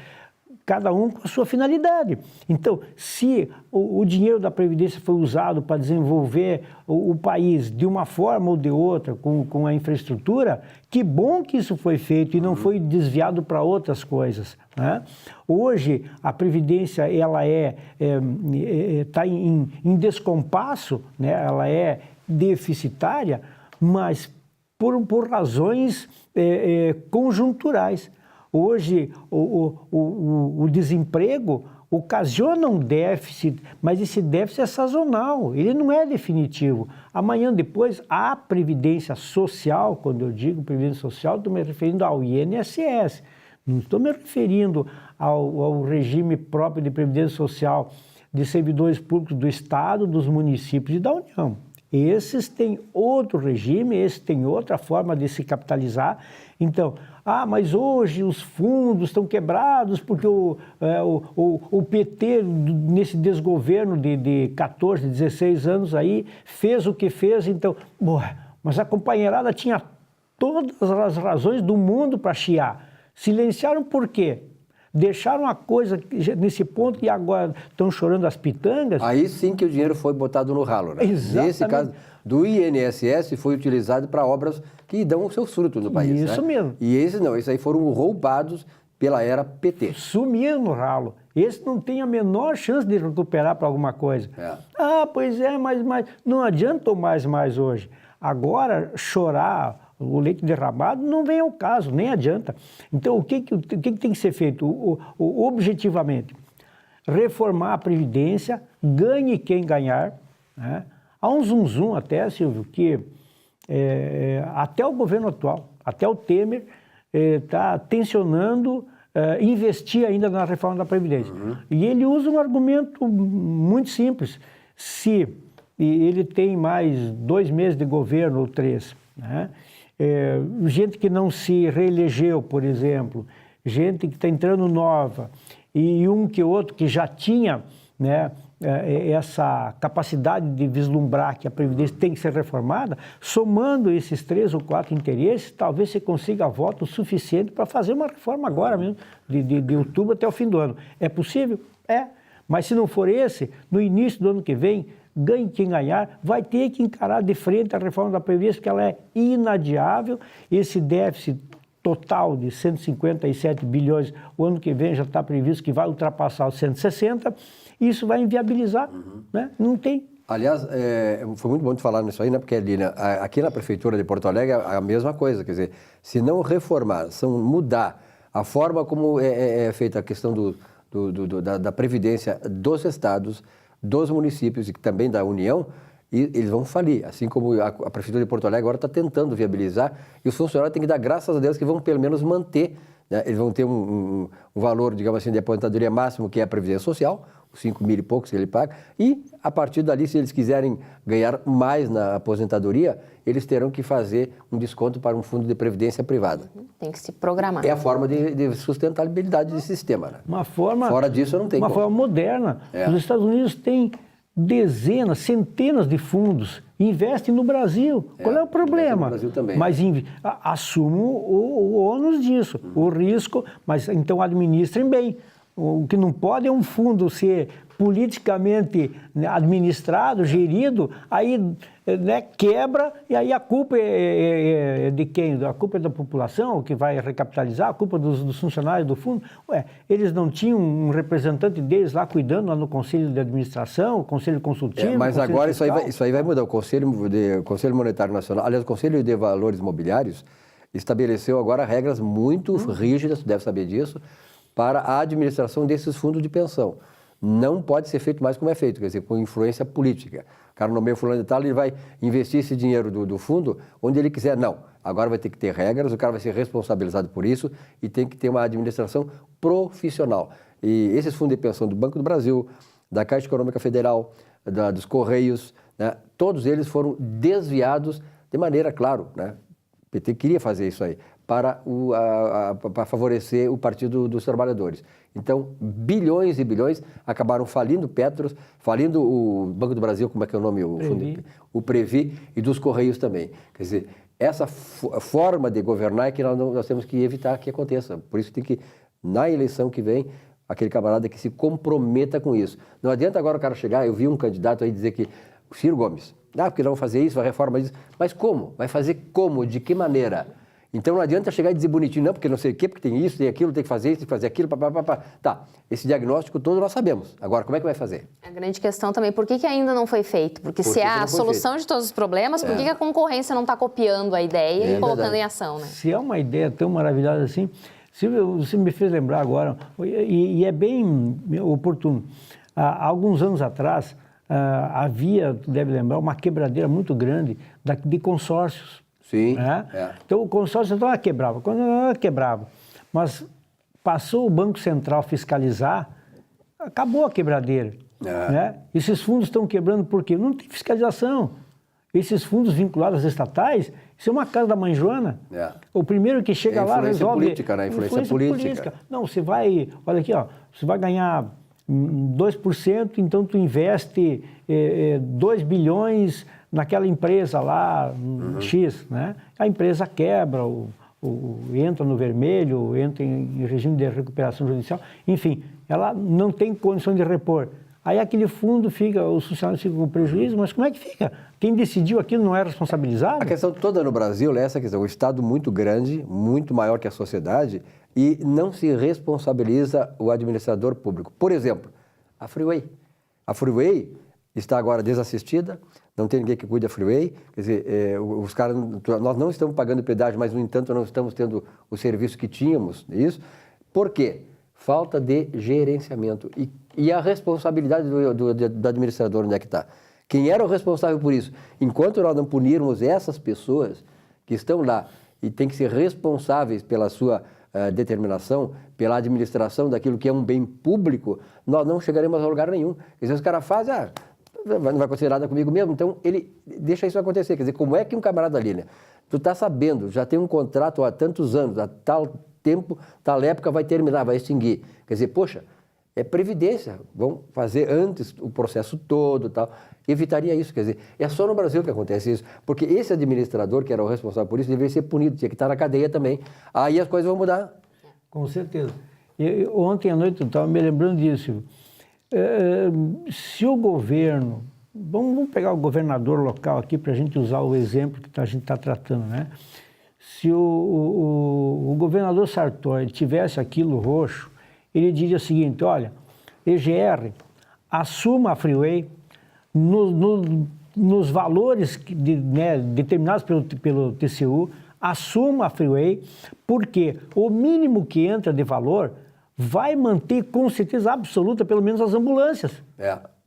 cada um com a sua finalidade. Então, se o dinheiro da Previdência foi usado para desenvolver o país de uma forma ou de outra, com a infraestrutura, que bom que isso foi feito e não foi desviado para outras coisas, né? Hoje, a Previdência ela está em descompasso, né? Ela é deficitária, mas por razões conjunturais. Hoje, o desemprego ocasiona um déficit, mas esse déficit é sazonal, ele não é definitivo. Amanhã depois, a Previdência Social, quando eu digo Previdência Social, estou me referindo ao INSS, não estou me referindo ao regime próprio de Previdência Social de servidores públicos do Estado, dos municípios e da União. Esses têm outro regime, esses têm outra forma de se capitalizar. Então, mas hoje os fundos estão quebrados porque o PT, nesse desgoverno de 14, 16 anos aí, fez o que fez, então... mas a companheirada tinha todas as razões do mundo para chiar. Silenciaram por quê? Deixaram a coisa nesse ponto e agora estão chorando as pitangas. Aí sim que o dinheiro foi botado no ralo, né? Exatamente. Nesse caso do INSS foi utilizado para obras que dão o seu fruto no país. Isso, né? Mesmo. E esses aí foram roubados pela era PT. Sumiram no ralo. Esse não tem a menor chance de recuperar para alguma coisa. Pois é, mas não adianta mais hoje. Agora, chorar o leite derramado não vem ao caso, nem adianta. Então, o que tem que ser feito? Objetivamente, reformar a Previdência, ganhe quem ganhar, né? Há um zum até, Silvio, que até o governo atual, até o Temer, está tensionando investir ainda na reforma da Previdência. E ele usa um argumento muito simples. Se ele tem mais 2 meses de governo ou 3, né? Gente que não se reelegeu, por exemplo, gente que está entrando nova, e um que outro que já tinha, né, essa capacidade de vislumbrar que a Previdência tem que ser reformada, somando esses 3 ou 4 interesses, talvez você consiga voto suficiente para fazer uma reforma agora mesmo, de outubro até o fim do ano. É possível? É. Mas se não for esse, no início do ano que vem, ganhe quem ganhar, vai ter que encarar de frente a reforma da Previdência, porque ela é inadiável. Esse déficit total de 157 bilhões, o ano que vem já está previsto que vai ultrapassar os 160, e isso vai inviabilizar, né? Não tem. Aliás, foi muito bom te falar nisso aí, né? Porque ali, aqui na Prefeitura de Porto Alegre é a mesma coisa, quer dizer, se não reformar, se não mudar a forma como é feita a questão da Previdência dos estados, dos municípios e também da União, e eles vão falir, assim como a Prefeitura de Porto Alegre agora está tentando viabilizar, e os funcionários têm que dar graças a Deus que vão pelo menos manter, né? Eles vão ter um valor, digamos assim, de aposentadoria máximo, que é a Previdência Social, 5 mil e poucos que ele paga, e a partir dali, se eles quiserem ganhar mais na aposentadoria, eles terão que fazer um desconto para um fundo de previdência privada. Tem que se programar. É a forma de sustentabilidade do sistema, né? Uma forma... Fora disso, não tem Uma como. forma moderna. Os Estados Unidos têm dezenas, centenas de fundos, investem no Brasil. Qual é o problema? No Brasil também. Mas assumam o ônus disso, o risco, mas então administrem bem. O que não pode é um fundo ser politicamente administrado, gerido, aí quebra e aí a culpa é de quem? A culpa é da população que vai recapitalizar, a culpa dos funcionários do fundo. Eles não tinham um representante deles lá cuidando lá no Conselho de Administração, Conselho Consultivo. Mas Conselho agora Fiscal. isso aí vai mudar. O Conselho Monetário Nacional, aliás, o Conselho de Valores Imobiliários estabeleceu agora regras muito rígidas, tu deve saber disso, para a administração desses fundos de pensão. Não pode ser feito mais como é feito, quer dizer, com influência política. O cara nomeia fulano de tal, ele vai investir esse dinheiro do fundo onde ele quiser. Não, agora vai ter que ter regras, o cara vai ser responsabilizado por isso e tem que ter uma administração profissional. E esses fundos de pensão do Banco do Brasil, da Caixa Econômica Federal, dos Correios, né, todos eles foram desviados de maneira, claro, né, o PT queria fazer isso aí, para favorecer o Partido dos Trabalhadores. Então, bilhões e bilhões acabaram falindo Petros, falindo o Banco do Brasil, como é que é o nome? O Previ, e dos Correios também. Quer dizer, essa forma de governar é que nós temos que evitar que aconteça. Por isso tem que, na eleição que vem, aquele camarada que se comprometa com isso. Não adianta agora o cara chegar, eu vi um candidato aí dizer que, Ciro Gomes, porque não vão fazer isso, vai reforma isso. Mas como? Vai fazer como? De que maneira? Então não adianta chegar e dizer bonitinho, não, porque não sei o quê, porque tem isso, tem aquilo, tem que fazer isso, tem que fazer aquilo, papapá. Tá, esse diagnóstico todo nós sabemos. Agora, como é que vai fazer? A grande questão também, por que ainda não foi feito? Porque se é a solução de todos os problemas, por que a concorrência não está copiando a ideia e colocando em ação, né? Se é uma ideia tão maravilhosa assim, você me fez lembrar agora, e é bem oportuno. Há alguns anos atrás, havia, tu deve lembrar, uma quebradeira muito grande de consórcios. Sim. Então o consórcio então quebrava. Quando ela quebrava, mas passou o Banco Central fiscalizar, acabou a quebradeira. Né? Esses fundos estão quebrando por quê? Não tem fiscalização. Esses fundos vinculados às estatais, isso é uma casa da mãe Joana. O primeiro que chega lá resolve... Política, né? Influência política. Não, você vai... Olha aqui, ó, você vai ganhar 2%, então tu investe 2 bilhões naquela empresa lá, X, né? A empresa quebra, entra no vermelho, entra em regime de recuperação judicial, enfim, ela não tem condição de repor. Aí aquele fundo fica, os funcionários ficam com prejuízo, mas como é que fica? Quem decidiu aquilo não é responsabilizado? A questão toda no Brasil é essa questão, o Estado muito grande, muito maior que a sociedade, e não se responsabiliza o administrador público. Por exemplo, a Freeway. A Freeway está agora desassistida, não tem ninguém que cuide da Freeway, quer dizer, os caras, nós não estamos pagando pedágio, mas, no entanto, não estamos tendo o serviço que tínhamos, isso. Por quê? Falta de gerenciamento. E a responsabilidade do administrador, onde é que está? Quem era o responsável por isso? Enquanto nós não punirmos essas pessoas que estão lá e têm que ser responsáveis pela sua determinação, pela administração daquilo que é um bem público, nós não chegaremos a lugar nenhum. Quer dizer, os caras fazem, não vai acontecer nada comigo mesmo, então ele deixa isso acontecer. Quer dizer, como é que um camarada ali, né? Tu está sabendo, já tem um contrato há tantos anos, há tal tempo, tal época vai terminar, vai extinguir. Quer dizer, poxa, é previdência, vão fazer antes o processo todo, tal. Evitaria isso, quer dizer, é só no Brasil que acontece isso, porque esse administrador que era o responsável por isso deveria ser punido, tinha que estar na cadeia também, aí as coisas vão mudar. Com certeza. Ontem à noite eu estava me lembrando disso. Se o governo, vamos pegar o governador local aqui para a gente usar o exemplo que a gente está tratando, né? Se o governador Sartori tivesse aquilo roxo, ele diria o seguinte, olha, EGR, assuma a Freeway nos valores determinados pelo TCU, assuma a Freeway, porque o mínimo que entra de valor vai manter com certeza absoluta pelo menos as ambulâncias.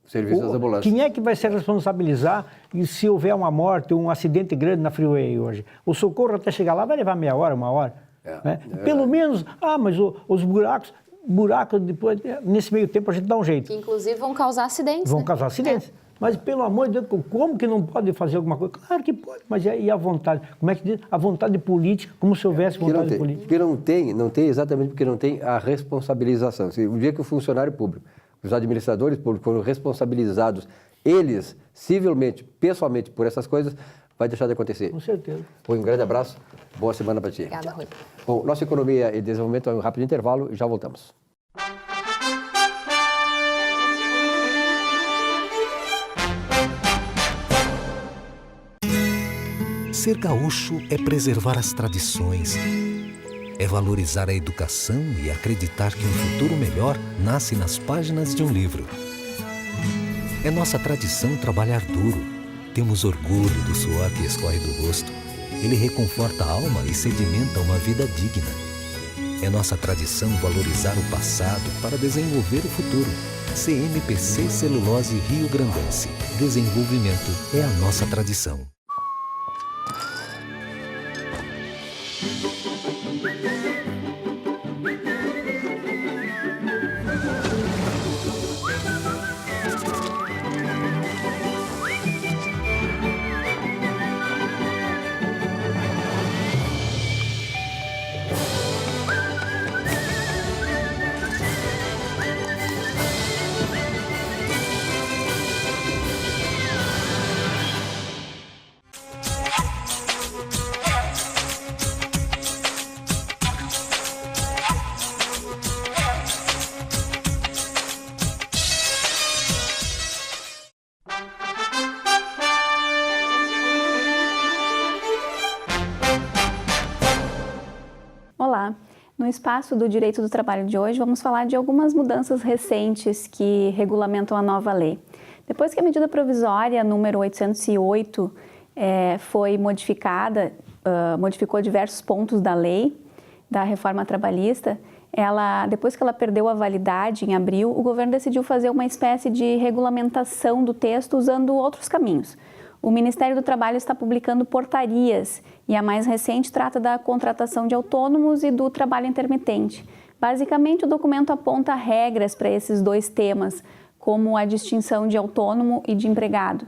Serviço das ambulâncias. Quem é que vai se responsabilizar se houver uma morte, um acidente grande na Freeway hoje? O socorro até chegar lá vai levar meia hora, 1 hora. Né? Pelo menos, mas os buracos buraco, depois, nesse meio tempo a gente dá um jeito. Que inclusive vão causar acidentes. Vão né? causar acidentes. Mas, pelo amor de Deus, como que não pode fazer alguma coisa? Claro que pode, mas e a vontade? Como é que diz? A vontade política, como se houvesse vontade política. Porque não tem exatamente porque não tem a responsabilização. O dia que o funcionário público, os administradores públicos foram responsabilizados, eles, civilmente, pessoalmente, por essas coisas, vai deixar de acontecer. Com certeza. Um grande abraço, boa semana para ti. Obrigada, Rui. Bom, nossa economia e desenvolvimento é um rápido intervalo e já voltamos. Ser gaúcho é preservar as tradições, é valorizar a educação e acreditar que um futuro melhor nasce nas páginas de um livro. É nossa tradição trabalhar duro. Temos orgulho do suor que escorre do rosto. Ele reconforta a alma e sedimenta uma vida digna. É nossa tradição valorizar o passado para desenvolver o futuro. CMPC Celulose Rio Grandense. Desenvolvimento é a nossa tradição. Olá! No espaço do Direito do Trabalho de hoje, vamos falar de algumas mudanças recentes que regulamentam a nova lei. Depois que a medida provisória número 808 foi modificada, modificou diversos pontos da lei, da reforma trabalhista, depois que ela perdeu a validade em abril, o governo decidiu fazer uma espécie de regulamentação do texto usando outros caminhos. O Ministério do Trabalho está publicando portarias e a mais recente trata da contratação de autônomos e do trabalho intermitente. Basicamente, o documento aponta regras para esses dois temas, como a distinção de autônomo e de empregado.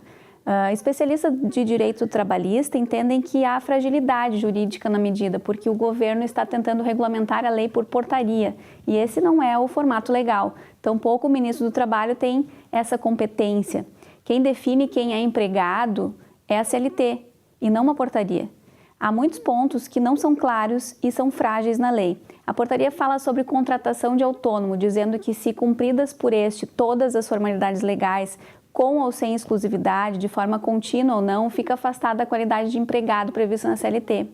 Especialistas de direito trabalhista entendem que há fragilidade jurídica na medida, porque o governo está tentando regulamentar a lei por portaria, e esse não é o formato legal. Tampouco o ministro do Trabalho tem essa competência. Quem define quem é empregado é a CLT e não uma portaria. Há muitos pontos que não são claros e são frágeis na lei. A portaria fala sobre contratação de autônomo, dizendo que se cumpridas por este todas as formalidades legais, com ou sem exclusividade, de forma contínua ou não, fica afastada a qualidade de empregado prevista na CLT.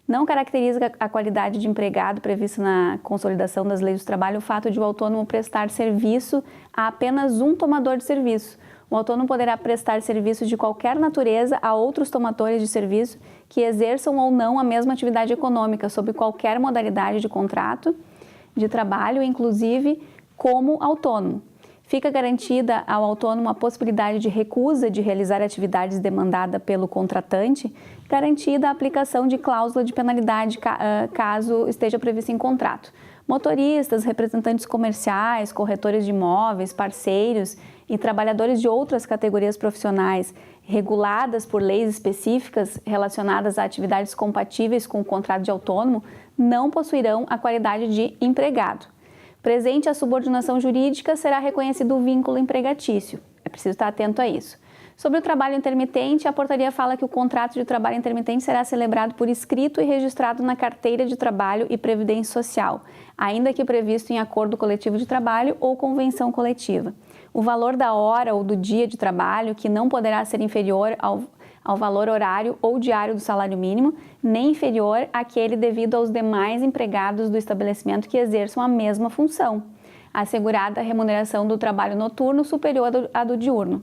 Não caracteriza a qualidade de empregado prevista na consolidação das leis do trabalho o fato de o autônomo prestar serviço a apenas um tomador de serviço. O autônomo poderá prestar serviços de qualquer natureza a outros tomadores de serviço que exerçam ou não a mesma atividade econômica, sob qualquer modalidade de contrato de trabalho, inclusive como autônomo. Fica garantida ao autônomo a possibilidade de recusa de realizar atividades demandada pelo contratante, garantida a aplicação de cláusula de penalidade caso esteja prevista em contrato. Motoristas, representantes comerciais, corretores de imóveis, parceiros e trabalhadores de outras categorias profissionais reguladas por leis específicas relacionadas a atividades compatíveis com o contrato de autônomo não possuirão a qualidade de empregado. Presente a subordinação jurídica, será reconhecido o vínculo empregatício. É preciso estar atento a isso. Sobre o trabalho intermitente, a portaria fala que o contrato de trabalho intermitente será celebrado por escrito e registrado na carteira de trabalho e previdência social, ainda que previsto em acordo coletivo de trabalho ou convenção coletiva. O valor da hora ou do dia de trabalho, que não poderá ser inferior ao valor horário ou diário do salário mínimo, nem inferior àquele devido aos demais empregados do estabelecimento que exerçam a mesma função, assegurada a remuneração do trabalho noturno superior à do diurno.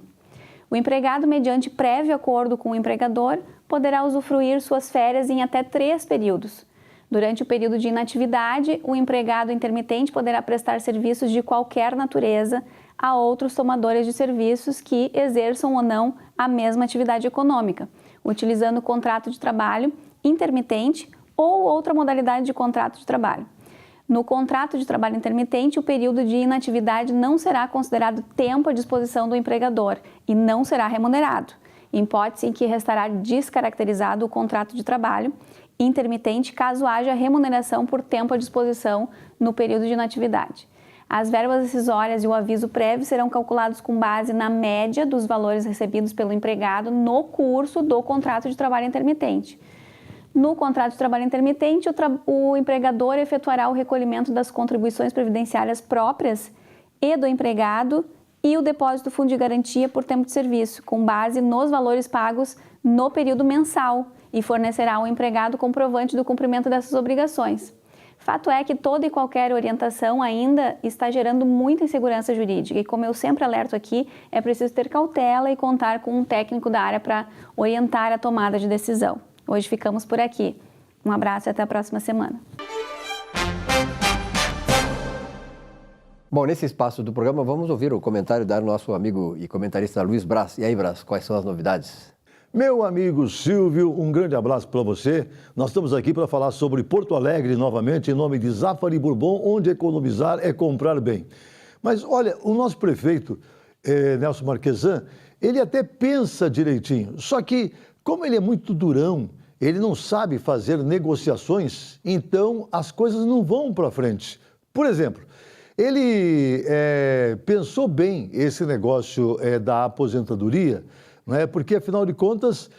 O empregado, mediante prévio acordo com o empregador, poderá usufruir suas férias em até 3 períodos. Durante o período de inatividade, o empregado intermitente poderá prestar serviços de qualquer natureza a outros tomadores de serviços que exerçam ou não a mesma atividade econômica, utilizando o contrato de trabalho intermitente ou outra modalidade de contrato de trabalho. No contrato de trabalho intermitente, o período de inatividade não será considerado tempo à disposição do empregador e não será remunerado, em hipótese em que restará descaracterizado o contrato de trabalho intermitente caso haja remuneração por tempo à disposição no período de inatividade. As verbas rescisórias e o aviso prévio serão calculados com base na média dos valores recebidos pelo empregado no curso do contrato de trabalho intermitente. No contrato de trabalho intermitente, o empregador efetuará o recolhimento das contribuições previdenciárias próprias e do empregado e o depósito do fundo de garantia por tempo de serviço, com base nos valores pagos no período mensal, e fornecerá ao empregado comprovante do cumprimento dessas obrigações. Fato é que toda e qualquer orientação ainda está gerando muita insegurança jurídica e, como eu sempre alerto aqui, é preciso ter cautela e contar com um técnico da área para orientar a tomada de decisão. Hoje ficamos por aqui. Um abraço e até a próxima semana. Bom, nesse espaço do programa, vamos ouvir o comentário do nosso amigo e comentarista Luiz Braz. E aí, Braz, quais são as novidades? Meu amigo Silvio, um grande abraço para você. Nós estamos aqui para falar sobre Porto Alegre novamente, em nome de Zafari Bourbon, onde economizar é comprar bem. Mas olha, o nosso prefeito, Nelson Marquesan, ele até pensa direitinho, só que como ele é muito durão, ele não sabe fazer negociações, então as coisas não vão para frente. Por exemplo, ele pensou bem esse negócio da aposentadoria, né? Porque, afinal de contas,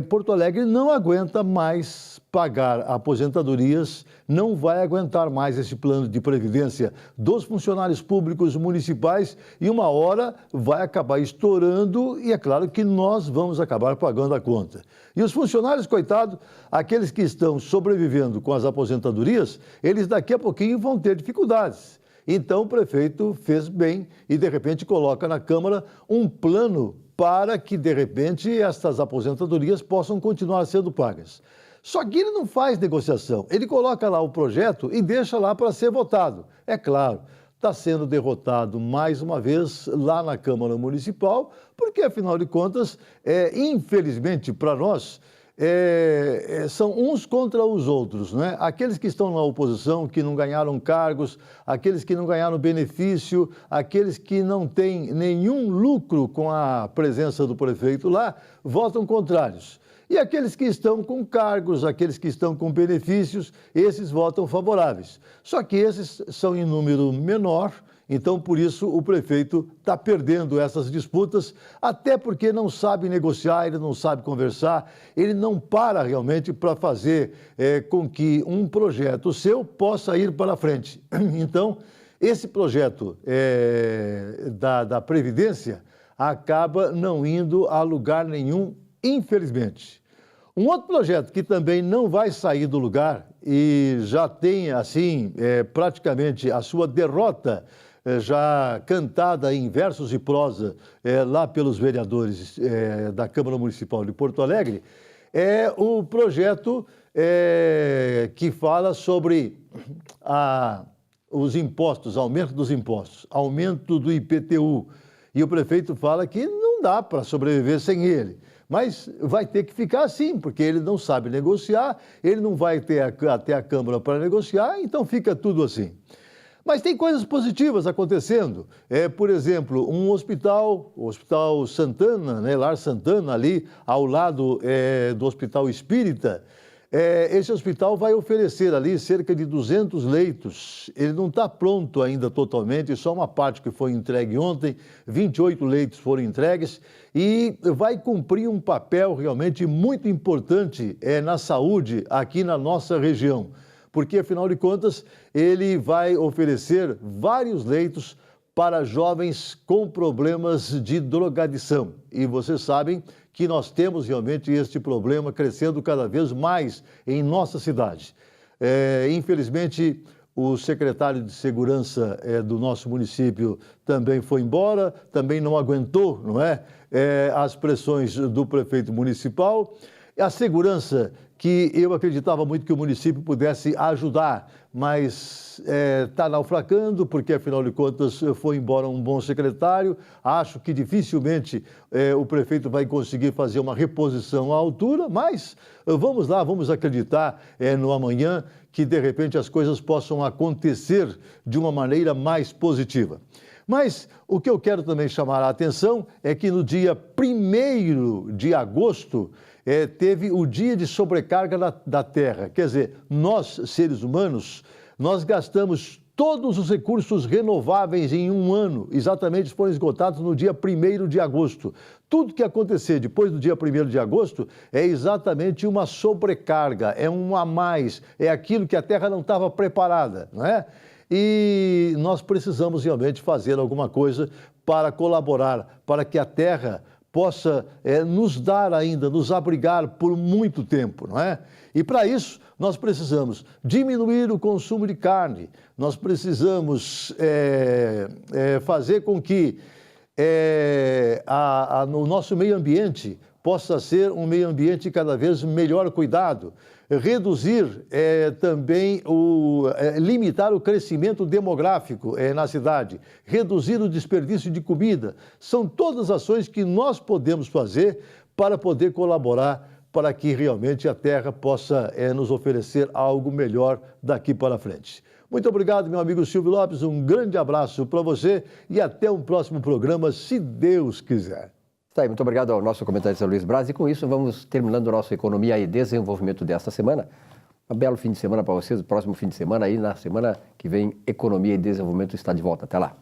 Porto Alegre não aguenta mais pagar aposentadorias, não vai aguentar mais esse plano de previdência dos funcionários públicos municipais e uma hora vai acabar estourando e é claro que nós vamos acabar pagando a conta. E os funcionários, coitados, aqueles que estão sobrevivendo com as aposentadorias, eles daqui a pouquinho vão ter dificuldades. Então o prefeito fez bem e de repente coloca na Câmara um plano para que, de repente, estas aposentadorias possam continuar sendo pagas. Só que ele não faz negociação, ele coloca lá o projeto e deixa lá para ser votado. É claro, está sendo derrotado mais uma vez lá na Câmara Municipal, porque, afinal de contas, infelizmente para nós, são uns contra os outros, né? Aqueles que estão na oposição, que não ganharam cargos, aqueles que não ganharam benefício, aqueles que não têm nenhum lucro com a presença do prefeito lá, votam contrários. E aqueles que estão com cargos, aqueles que estão com benefícios, esses votam favoráveis. Só que esses são em número menor. Então, por isso, o prefeito está perdendo essas disputas, até porque não sabe negociar, ele não sabe conversar, ele não para realmente para fazer com que um projeto seu possa ir para frente. Então, esse projeto da Previdência acaba não indo a lugar nenhum, infelizmente. Um outro projeto que também não vai sair do lugar e já tem, assim, praticamente a sua derrota já cantada em versos e prosa lá pelos vereadores da Câmara Municipal de Porto Alegre, é o projeto que fala sobre os impostos, aumento dos impostos, aumento do IPTU. E o prefeito fala que não dá para sobreviver sem ele. Mas vai ter que ficar assim, porque ele não sabe negociar, ele não vai ter até a Câmara para negociar, então fica tudo assim. Mas tem coisas positivas acontecendo. Por exemplo, um hospital, o Hospital Santana, né, Lar Santana, ali ao lado do Hospital Espírita, esse hospital vai oferecer ali cerca de 200 leitos. Ele não está pronto ainda totalmente, só uma parte que foi entregue ontem, 28 leitos foram entregues e vai cumprir um papel realmente muito importante na saúde aqui na nossa região. Porque, afinal de contas, ele vai oferecer vários leitos para jovens com problemas de drogadição. E vocês sabem que nós temos realmente este problema crescendo cada vez mais em nossa cidade. Infelizmente, o secretário de Segurança do nosso município também foi embora, também não aguentou, não é? As pressões do prefeito municipal. A segurança, que eu acreditava muito que o município pudesse ajudar, mas está naufragando, porque, afinal de contas, foi embora um bom secretário. Acho que dificilmente o prefeito vai conseguir fazer uma reposição à altura, mas vamos lá, vamos acreditar no amanhã que, de repente, as coisas possam acontecer de uma maneira mais positiva. Mas o que eu quero também chamar a atenção é que no dia 1º de agosto teve o dia de sobrecarga da Terra. Quer dizer, nós, seres humanos, nós gastamos todos os recursos renováveis em um ano, exatamente foram esgotados no dia 1º de agosto. Tudo que acontecer depois do dia 1º de agosto é exatamente uma sobrecarga, é um a mais, é aquilo que a Terra não estava preparada, não é? E nós precisamos realmente fazer alguma coisa para colaborar, para que a Terra possa nos dar ainda, nos abrigar por muito tempo, não é? E para isso, nós precisamos diminuir o consumo de carne, nós precisamos fazer com que o nosso meio ambiente possa ser um meio ambiente cada vez melhor cuidado, reduzir também, limitar o crescimento demográfico na cidade, reduzir o desperdício de comida. São todas ações que nós podemos fazer para poder colaborar para que realmente a Terra possa nos oferecer algo melhor daqui para frente. Muito obrigado, meu amigo Silvio Lopes, um grande abraço para você e até um próximo programa, se Deus quiser. Tá aí, muito obrigado ao nosso comentarista Luiz Braz. E com isso vamos terminando o nosso Economia e Desenvolvimento desta semana. Um belo fim de semana para vocês, o próximo fim de semana aí, na semana que vem, Economia e Desenvolvimento está de volta. Até lá.